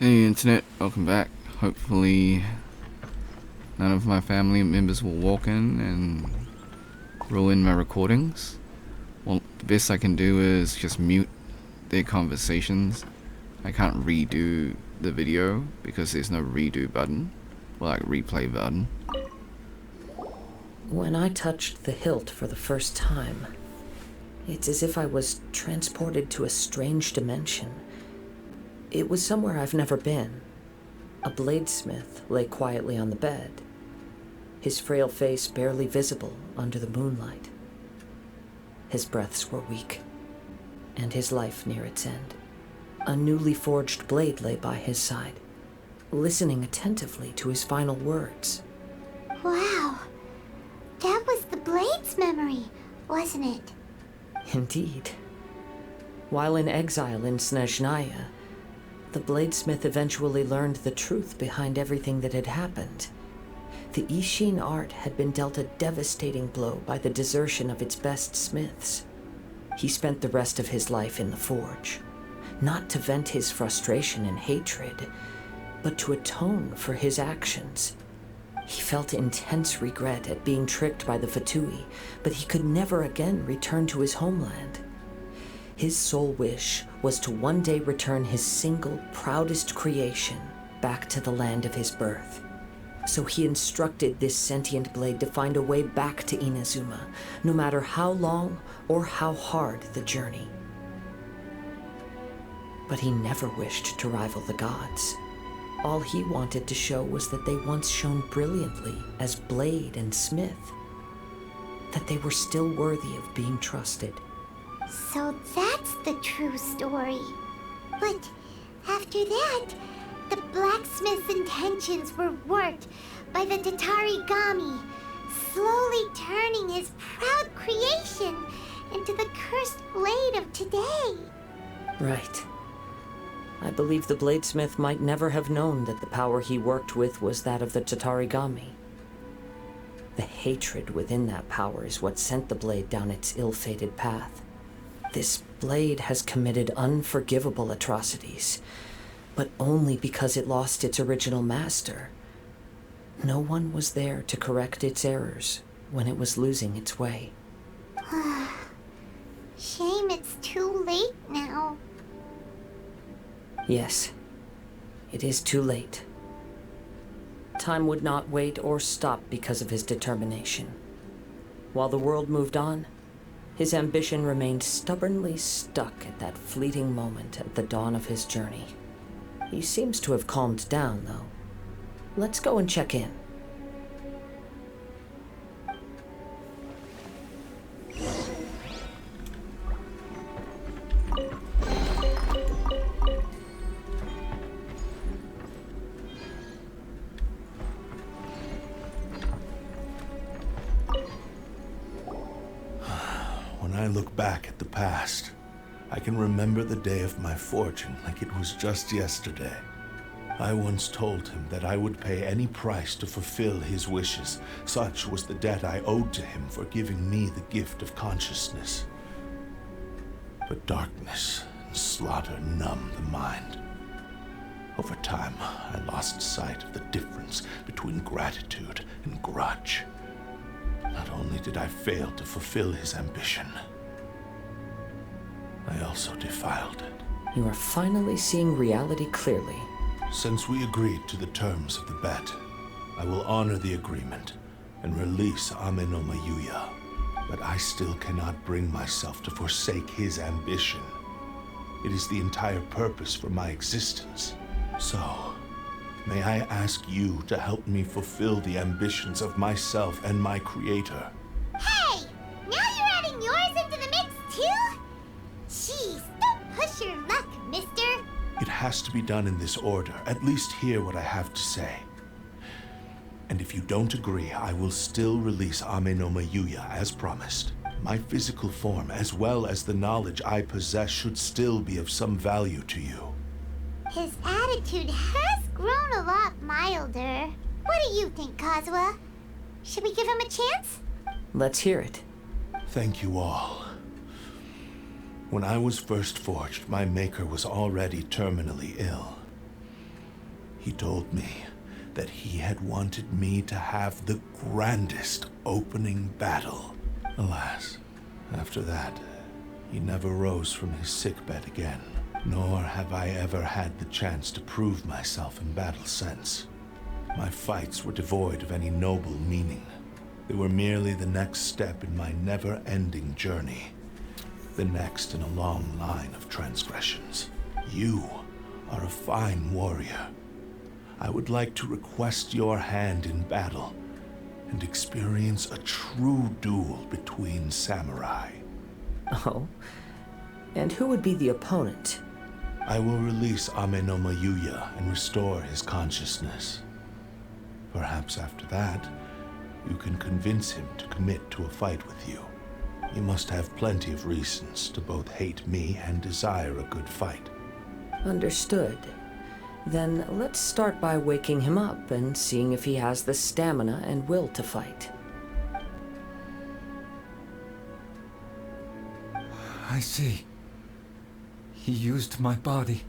Hey internet, welcome back. Hopefully none of my family members will walk in and ruin my recordings. Well, the best I can do is just mute their conversations. I can't redo the video because there's no redo button, or like replay button. When I touched the hilt for the first time, it's as if I was transported to a strange dimension. It was somewhere I've never been. A bladesmith lay quietly on the bed, his frail face barely visible under the moonlight. His breaths were weak, and his life near its end. A newly forged blade lay by his side, listening attentively to his final words. Wow, that was the blade's memory, wasn't it? Indeed. While in exile in Snezhnaya, the bladesmith eventually learned the truth behind everything that had happened. The Ishin art had been dealt a devastating blow by the desertion of its best smiths. He spent the rest of his life in the forge, not to vent his frustration and hatred, but to atone for his actions. He felt intense regret at being tricked by the Fatui, but he could never again return to his homeland. His sole wish was to one day return his single, proudest creation back to the land of his birth. So he instructed this sentient blade to find a way back to Inazuma, no matter how long or how hard the journey. But he never wished to rival the gods. All he wanted to show was that they once shone brilliantly as blade and smith, that they were still worthy of being trusted. So that's the true story. But after that, the blacksmith's intentions were worked by the Tatarigami, slowly turning his proud creation into the cursed blade of today. Right. I believe the bladesmith might never have known that the power he worked with was that of the Tatarigami. The hatred within that power is what sent the blade down its ill-fated path. This blade has committed unforgivable atrocities, but only because it lost its original master. No one was there to correct its errors when it was losing its way. Shame it's too late now. Yes, it is too late. Time would not wait or stop because of his determination. While the world moved on, his ambition remained stubbornly stuck at that fleeting moment at the dawn of his journey. He seems to have calmed down, though. Let's go and check in. When I look back at the past, I can remember the day of my forging like it was just yesterday. I once told him that I would pay any price to fulfill his wishes. Such was the debt I owed to him for giving me the gift of consciousness. But darkness and slaughter numb the mind. Over time, I lost sight of the difference between gratitude and grudge. Not only did I fail to fulfill his ambition, I also defiled it. You are finally seeing reality clearly. Since we agreed to the terms of the bet, I will honor the agreement and release Amenoma Yuya. But I still cannot bring myself to forsake his ambition. It is the entire purpose for my existence. So, may I ask you to help me fulfill the ambitions of myself and my creator? Hey! Now you're adding yours into the mix, too? Jeez, don't push your luck, mister. It has to be done in this order. At least hear what I have to say. And if you don't agree, I will still release Amenoma Yuya as promised. My physical form, as well as the knowledge I possess, should still be of some value to you. His attitude has grown a lot milder. What do you think, Kazuha? Should we give him a chance? Let's hear it. Thank you all. When I was first forged, my maker was already terminally ill. He told me that he had wanted me to have the grandest opening battle. Alas, after that, he never rose from his sickbed again, nor have I ever had the chance to prove myself in battle since. My fights were devoid of any noble meaning. They were merely the next step in my never-ending journey, the next in a long line of transgressions. You are a fine warrior. I would like to request your hand in battle and experience a true duel between samurai. Oh? And who would be the opponent? I will release Amenoma Yuya and restore his consciousness. Perhaps after that, you can convince him to commit to a fight with you. You must have plenty of reasons to both hate me and desire a good fight. Understood. Then let's start by waking him up and seeing if he has the stamina and will to fight. I see. He used my body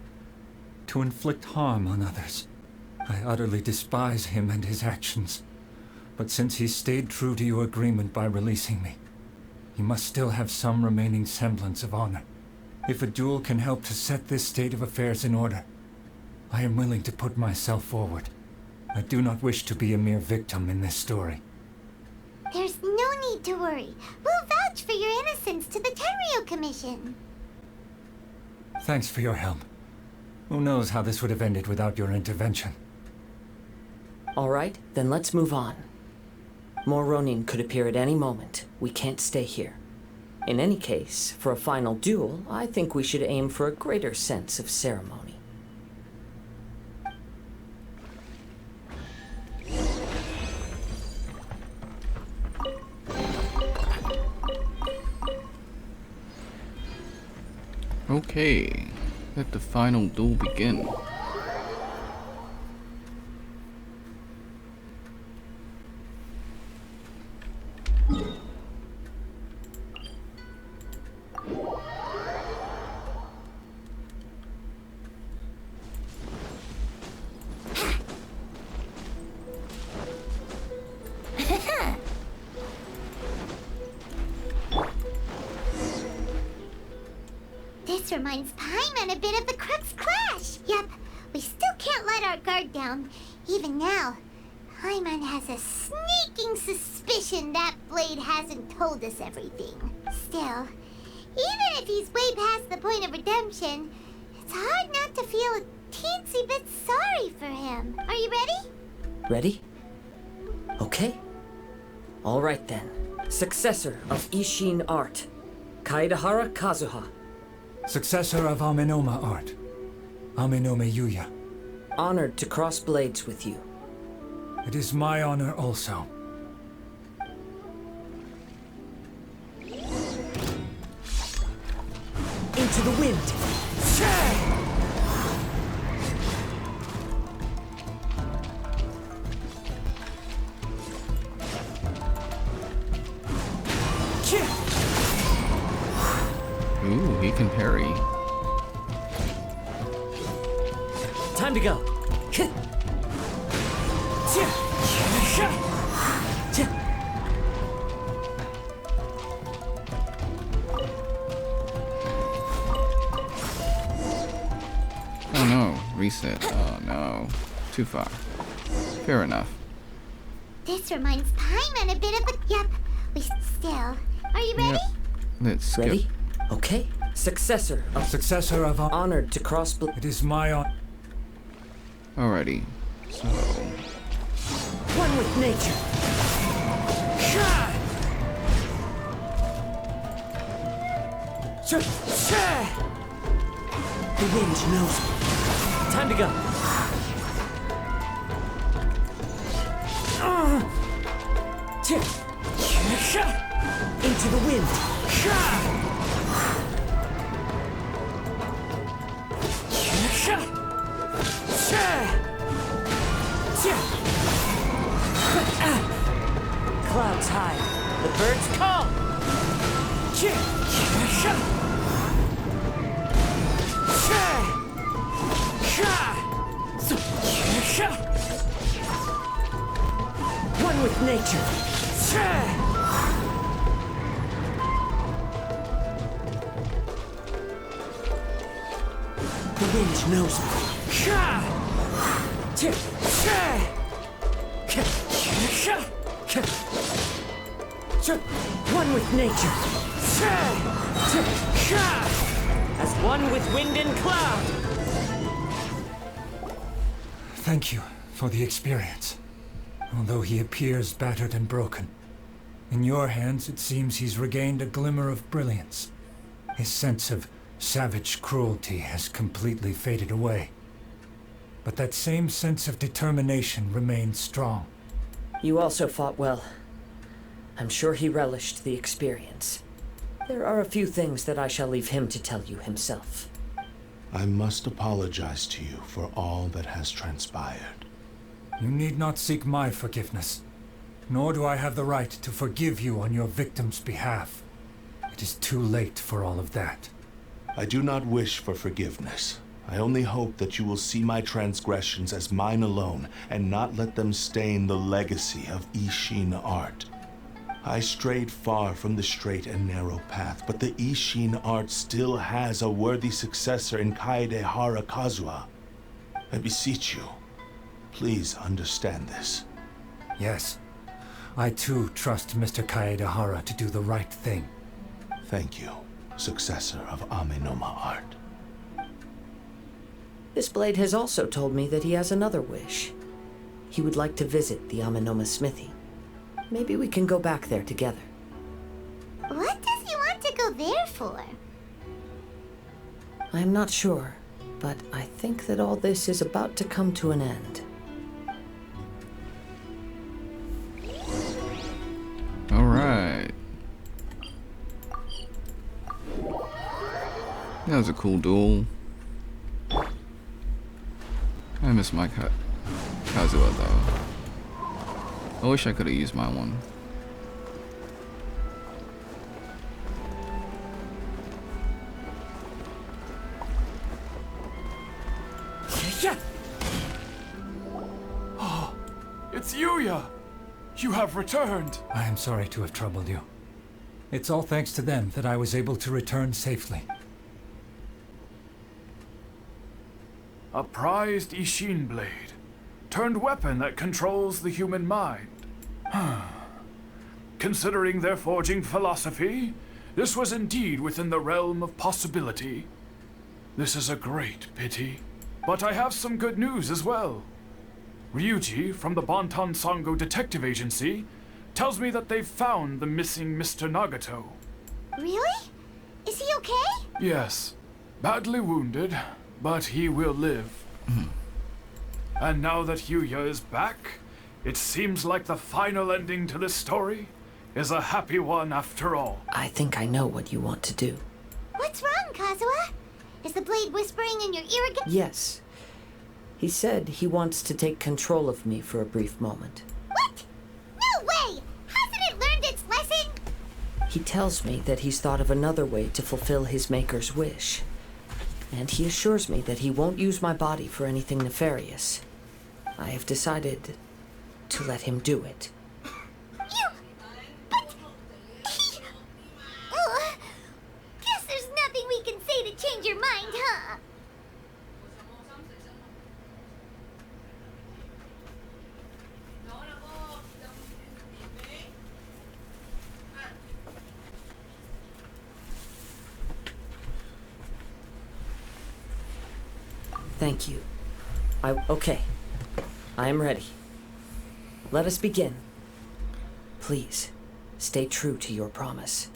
to inflict harm on others. I utterly despise him and his actions. But since he stayed true to your agreement by releasing me, he must still have some remaining semblance of honor. If a duel can help to set this state of affairs in order, I am willing to put myself forward. I do not wish to be a mere victim in this story. There's no need to worry. We'll vouch for your innocence to the Tenryu Commission. Thanks for your help. Who knows how this would have ended without your intervention? All right, then let's move on. More Ronin could appear at any moment. We can't stay here. In any case, for a final duel, I think we should aim for a greater sense of ceremony. Okay, let the final duel begin. This reminds Paimon a bit of the Crux Clash. Yep, we still can't let our guard down. Even now, Paimon has a sneaking suspicion that Blade hasn't told us everything. Still, even if he's way past the point of redemption, it's hard not to feel a teensy bit sorry for him. Are you ready? Ready? Okay. All right then. Successor of Ishin Art, Kaedahara Kazuha. Successor of Amenoma art, Amenoma Yuya. Honored to cross blades with you. It is my honor also. Into the wind! Ooh, he can parry. Time to go! Oh no, reset. Oh no. Too far. Fair enough. This reminds Paimon a bit of the... Yep, we still... Are you ready? Yep. Let's skip. Ready? Okay. Successor of... Successor of Honored to cross blades. It is my honor. Alrighty. So, One with nature! The wind knows me. Time to go! Into the wind! Clouds high, the birds call! nature. The wind knows me. One with nature. As one with wind and cloud. Thank you for the experience. Although he appears battered and broken, in your hands it seems he's regained a glimmer of brilliance. His sense of savage cruelty has completely faded away. But that same sense of determination remains strong. You also fought well. I'm sure he relished the experience. There are a few things that I shall leave him to tell you himself. I must apologize to you for all that has transpired. You need not seek my forgiveness, nor do I have the right to forgive you on your victim's behalf. It is too late for all of that. I do not wish for forgiveness. I only hope that you will see my transgressions as mine alone and not let them stain the legacy of Ishin art. I strayed far from the straight and narrow path, but the Ishin art still has a worthy successor in Kaedehara Kazuha. I beseech you, please understand this. Yes, I too trust Mr. Kaedehara to do the right thing. Thank you, successor of Amenoma art. This blade has also told me that he has another wish. He would like to visit the Amenoma smithy. Maybe we can go back there together. What does he want to go there for? I'm not sure, but I think that all this is about to come to an end. Alright. That was a cool duel. I miss my Kazuha though. I wish I could have used my one. Oh, it's Yuya! You have returned! I am sorry to have troubled you. It's all thanks to them that I was able to return safely. A prized Ishin blade, turned weapon that controls the human mind. Considering their forging philosophy, this was indeed within the realm of possibility. This is a great pity. But I have some good news as well. Ryuji from the Bantan Sango Detective Agency tells me that they've found the missing Mr. Nagato. Really? Is he okay? Yes, badly wounded, but he will live. And now that Yuya is back, it seems like the final ending to this story is a happy one after all. I think I know what you want to do. What's wrong, Kazuha? Is the blade whispering in your ear again? Yes. He said he wants to take control of me for a brief moment. What? No way! Hasn't it learned its lesson? He tells me that he's thought of another way to fulfill his maker's wish. And he assures me that he won't use my body for anything nefarious. I have decided to let him do it. Guess there's nothing we can say to change your mind, huh? Thank you. Okay. I am ready. Let us begin. Please, stay true to your promise.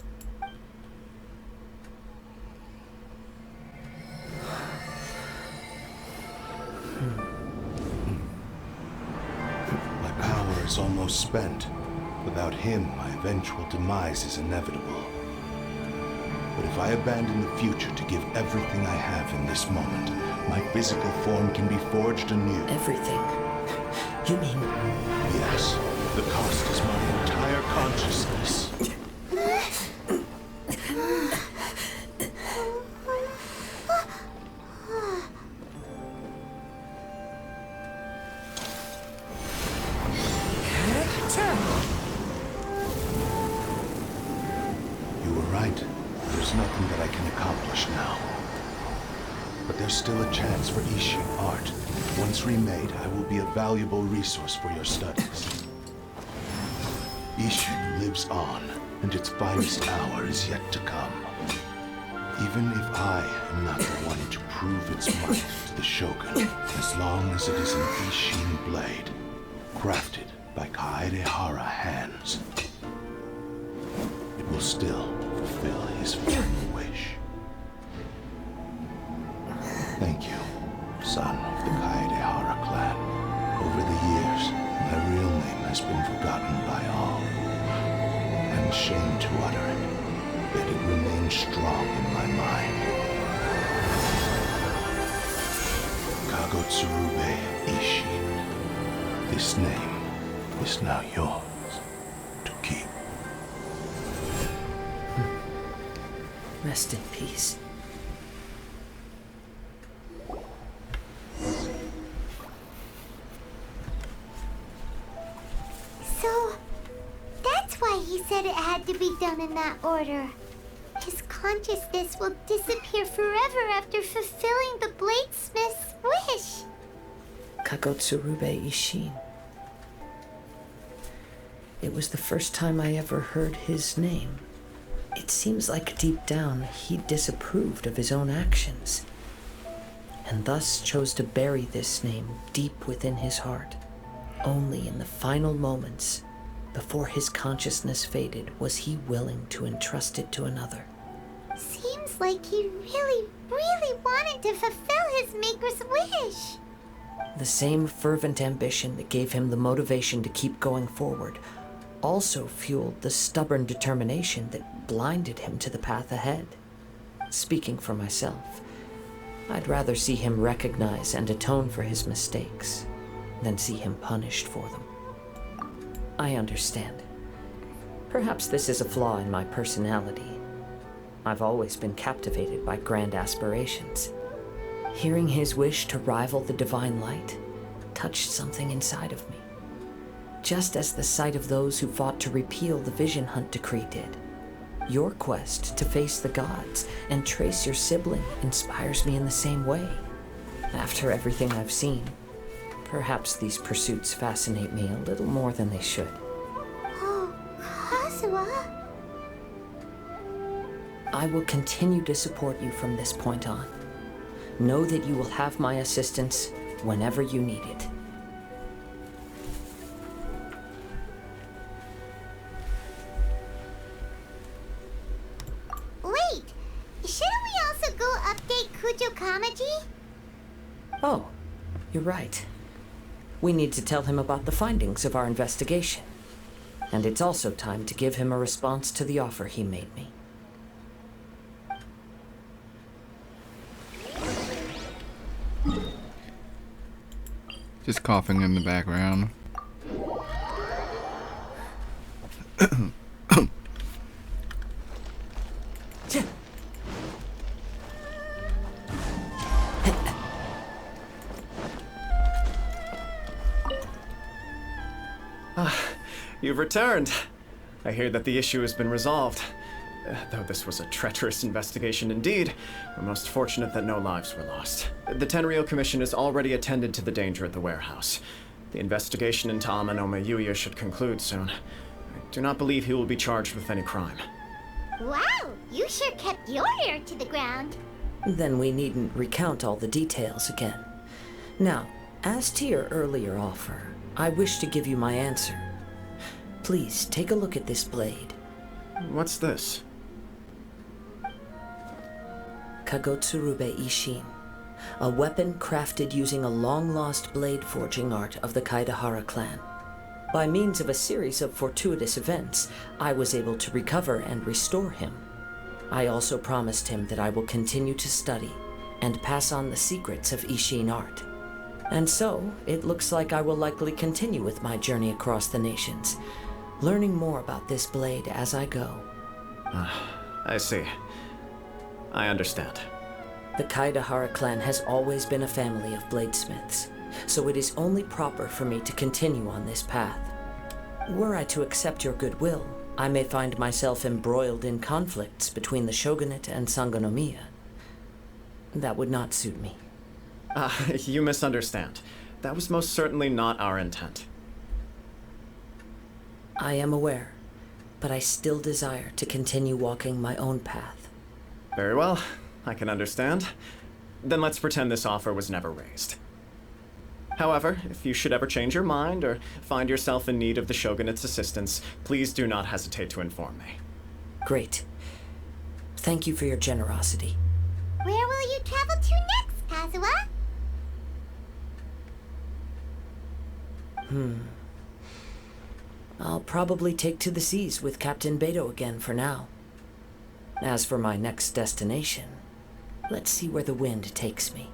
My power is almost spent. Without him, my eventual demise is inevitable. But if I abandon the future to give everything I have in this moment, my physical form can be forged anew. Everything? You mean... Yes, the cost is my entire consciousness. there's still a chance for Ishin art. Once remade, I will be a valuable resource for your studies. Ishin lives on, and its finest hour is yet to come. Even if I am not the one to prove its might to the Shogun, as long as it is an Ishin blade, crafted by Kaedehara hands, it will still fulfill his final wish. Thank you, son of the Kaedehara clan. Over the years, my real name has been forgotten by all. I'm ashamed to utter it, yet it remains strong in my mind. Kagotsurube Ishin. This name is now yours to keep. Rest in peace. So, that's why he said it had to be done in that order. His consciousness will disappear forever after fulfilling the bladesmith's wish. Kagotsurube Ishin. It was the first time I ever heard his name. It seems like deep down he disapproved of his own actions, and thus chose to bury this name deep within his heart. Only in the final moments, before his consciousness faded, was he willing to entrust it to another. Seems like he really, really wanted to fulfill his maker's wish. The same fervent ambition that gave him the motivation to keep going forward also fueled the stubborn determination that blinded him to the path ahead. Speaking for myself, I'd rather see him recognize and atone for his mistakes than see him punished for them. I understand. Perhaps this is a flaw in my personality. I've always been captivated by grand aspirations. Hearing his wish to rival the divine light touched something inside of me, just as the sight of those who fought to repeal the Vision Hunt decree did. Your quest to face the gods and trace your sibling inspires me in the same way. After everything I've seen, perhaps these pursuits fascinate me a little more than they should. Oh, Kazuha? I will continue to support you from this point on. Know that you will have my assistance whenever you need it. Wait, shouldn't we also go update Kujo Kamaji? Oh, you're right. We need to tell him about the findings of our investigation. And it's also time to give him a response to the offer he made me. Just coughing in the background. You've returned. I hear that the issue has been resolved. Though this was a treacherous investigation indeed, we're most fortunate that no lives were lost. The Tenryou Commission has already attended to the danger at the warehouse. The investigation into Amanome Yuya should conclude soon. I do not believe he will be charged with any crime. Wow, you sure kept your ear to the ground. Then we needn't recount all the details again. Now, as to your earlier offer, I wish to give you my answer. Please take a look at this blade. What's this? Kagotsurube Ishin, a weapon crafted using a long-lost blade forging art of the Kaedehara clan. By means of a series of fortuitous events, I was able to recover and restore him. I also promised him that I will continue to study and pass on the secrets of Ishin art. And so, it looks like I will likely continue with my journey across the nations, learning more about this blade as I go. I see. I understand. The Kaedehara clan has always been a family of bladesmiths, so it is only proper for me to continue on this path. Were I to accept your goodwill, I may find myself embroiled in conflicts between the shogunate and Sangonomiya. That would not suit me. You misunderstand. That was most certainly not our intent. I am aware, but I still desire to continue walking my own path. Very well, I can understand. Then let's pretend this offer was never raised. However, if you should ever change your mind or find yourself in need of the Shogunate's assistance, please do not hesitate to inform me. Great. Thank you for your generosity. Where will you travel to next, Kazuha? I'll probably take to the seas with Captain Beto again for now. As for my next destination, let's see where the wind takes me.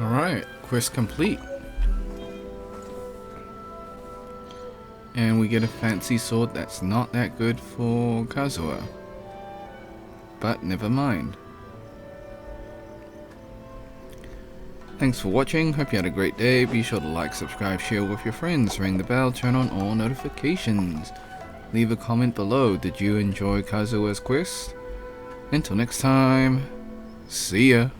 Alright, quest complete. And we get a fancy sword that's not that good for Kazuha. But never mind. Thanks for watching, hope you had a great day. Be sure to like, subscribe, share with your friends, ring the bell, turn on all notifications. Leave a comment below, did you enjoy Kazuha's quest? Until next time, see ya.